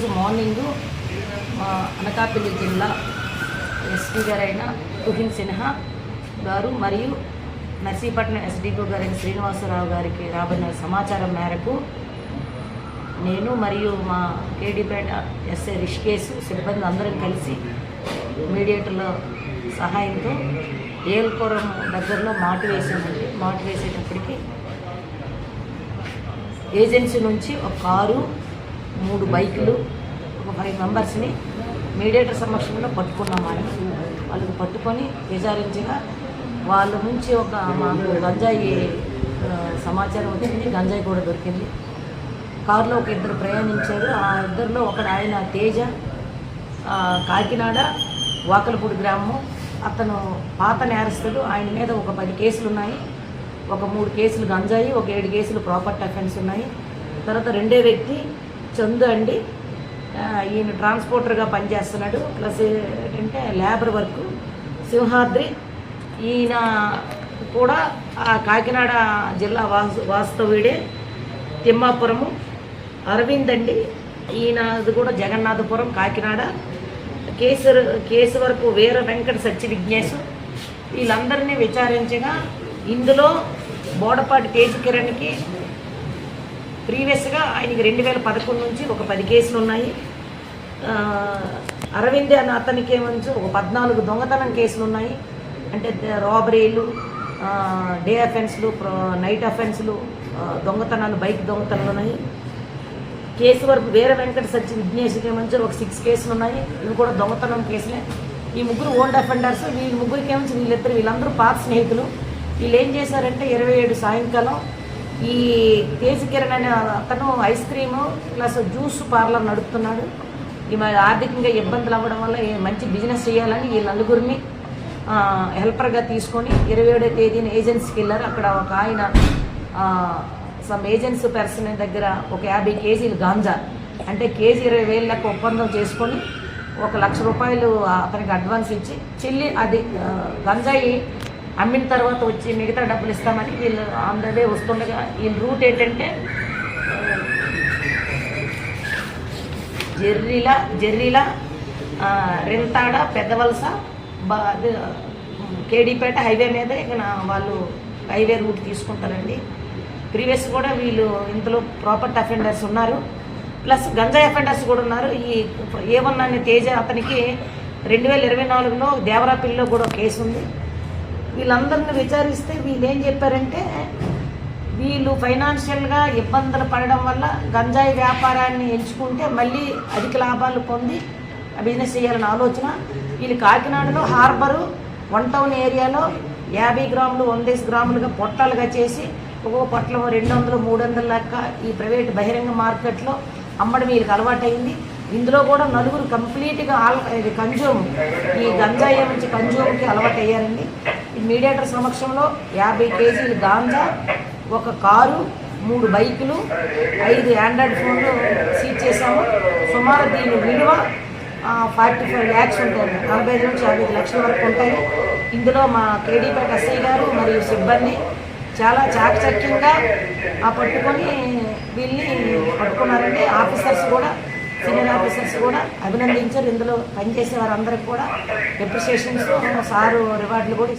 ఈరోజు మార్నింగు అనకాపల్లి జిల్లా ఎస్పీ గారైన తుహిన్ సిన్హా గారు మరియు నర్సీపట్నం ఎస్డిఓ గారైన శ్రీనివాసరావు గారికి రాబడిన సమాచారం మేరకు నేను మరియు మా కేడీపేట ఎస్ఐ రిషికేశ్ సిబ్బంది అందరం కలిసి మీడియేటర్ల సహాయంతో ఏల్పురం దగ్గరలో మాటు వేసామండి. మాటు వేసేటప్పటికి ఏజెన్సీ నుంచి ఒక కారు, 3 బైకులు, ఒక 5 మెంబర్స్ని మీడియేటర్ సమక్షంలో పట్టుకున్నాం. వాళ్ళకి పట్టుకొని విచారించగా వాళ్ళ నుంచి మాకు గంజాయి సమాచారం వచ్చింది. గంజాయి కూడా దొరికింది. కారులో ఒక 2 ప్రయాణించారు. ఆ ఇద్దరిలో ఆయన తేజ, కాకినాడ వాకలపూడి గ్రామం. అతను పాత నేరస్తుడు. ఆయన మీద ఒక 10 కేసులు ఉన్నాయి. ఒక 3 కేసులు గంజాయి, ఒక 7 కేసులు ప్రాపర్టీ అఫెన్స్ ఉన్నాయి. తర్వాత రెండో వ్యక్తి చందు అండి, ఈయన ట్రాన్స్పోర్టర్గా పనిచేస్తున్నాడు. ప్లస్ ఏంటంటే లేబర్ వర్క్. సింహాద్రి ఈయన కూడా కాకినాడ జిల్లా వాస్తవ్యుడే. తిమ్మాపురము అరవింద్ అండి, ఈయనది కూడా జగన్నాథపురం కాకినాడ. కేసు వరకు వీర వెంకట సత్య విజ్ఞేశ్. వీళ్ళందరినీ విచారించగా ఇందులో బోడపాటి తేజ్ కిరణ్కి ప్రీవియస్గా ఆయనకి 2011 నుంచి ఒక 10 కేసులు ఉన్నాయి. అరవింద్ అని అతనికి ఏమంచు ఒక 14 దొంగతనం కేసులు ఉన్నాయి. అంటే రాబరీలు, డే అఫెన్స్లు, నైట్ అఫెన్స్లు, దొంగతనాలు, బైక్ దొంగతనాలు ఉన్నాయి. కేసు వరకు వీర వెంకట సత్య విఘ్నేష్కి ఏమంచి ఒక 6 కేసులు ఉన్నాయి. ఇవి కూడా దొంగతనం కేసులే. ఈ 3 ఓల్డ్ అఫెండర్స్. ముగ్గురికి ఏమంచి వీళ్ళందరూ పాత స్నేహితులు. వీళ్ళు ఏం చేశారంటే 27 సాయంకాలం ఈ తేజ్ కిరణ్ అనే అతను ice cream plus juice parlour నడుపుతున్నాడు. ఈ ఆర్థికంగా ఇబ్బందులు అవ్వడం వల్ల మంచి బిజినెస్ చేయాలని ఈ నలుగురిని హెల్పర్గా తీసుకొని 27వ తేదీన ఏజెన్సీకి వెళ్ళారు. అక్కడ ఒక ఆయన సమ్ ఏజెన్సీ పర్సన్ దగ్గర ఒక 50 కేజీలు గాంజా, అంటే కేజీ 20,000 లెక్క ఒప్పందం చేసుకొని ₹1,00,000 అతనికి అడ్వాన్స్ ఇచ్చి చెల్లి అది గంజాయి అమ్మిన తర్వాత వచ్చి మిగతా డబ్బులు ఇస్తామని వీళ్ళు ఆన్ ద వే వస్తుండగా వీళ్ళ రూట్ ఏంటంటే జర్రీల రెంతాడ పెద్దవలస కేడీపేట హైవే మీద ఇక వాళ్ళు హైవే రూట్ తీసుకుంటారండి. ప్రీవియస్ కూడా వీళ్ళు ఇందులో ప్రాపర్టీ అఫెండర్స్ ఉన్నారు, ప్లస్ గంజాయి అఫెండర్స్ కూడా ఉన్నారు. ఈ ఏమన్నా తేజ అతనికి 2024లో దేవరాపల్లిలో కూడా కేసు ఉంది. వీళ్ళందరిని విచారిస్తే వీళ్ళు ఏం చెప్పారంటే వీళ్ళు ఫైనాన్షియల్గా ఇబ్బందులు పడడం వల్ల గంజాయి వ్యాపారాన్ని ఎంచుకుంటే మళ్ళీ అధిక లాభాలు పొంది బిజినెస్ చేయాలని ఆలోచన. వీళ్ళు కాకినాడలో హార్బరు 1 టౌన్ ఏరియాలో 50 గ్రాములు 100 గ్రాములుగా పొట్టాలుగా చేసి ఒక్కొక్క పొట్లం 200, 300 లెక్క ఈ ప్రైవేట్ బహిరంగ మార్కెట్లో అమ్మడం వీళ్ళకి అలవాటైంది. ఇందులో కూడా 4 కంప్లీట్గా కన్జ్యూమ్, ఈ గంజాయి నుంచి కన్జ్యూమ్కి అలవాటు అయ్యారండి. ఈ మీడియేటర్ సమక్షంలో 50 కేజీలు గాంజా, ఒక కారు, 3 బైకులు, 5 ఆండ్రాయిడ్ ఫోన్లు సీజ్ చేశాము. సుమారు దీని విలువ 45 lakhs ఉంటుంది. 45 నుంచి 50 లక్షల వరకు ఉంటాయి. ఇందులో మా కేడీపేట ఎస్ఐ గారు మరియు సిబ్బంది చాలా చాకచక్యంగా పట్టుకొని వీళ్ళని పట్టుకున్నారండి. ఆఫీసర్స్ కూడా, సీనియర్ ఆఫీసర్స్ కూడా అభినందించారు. ఇందులో పనిచేసే వారందరికీ కూడా అప్రిషియేషన్స్, సారు రివార్డులు కూడా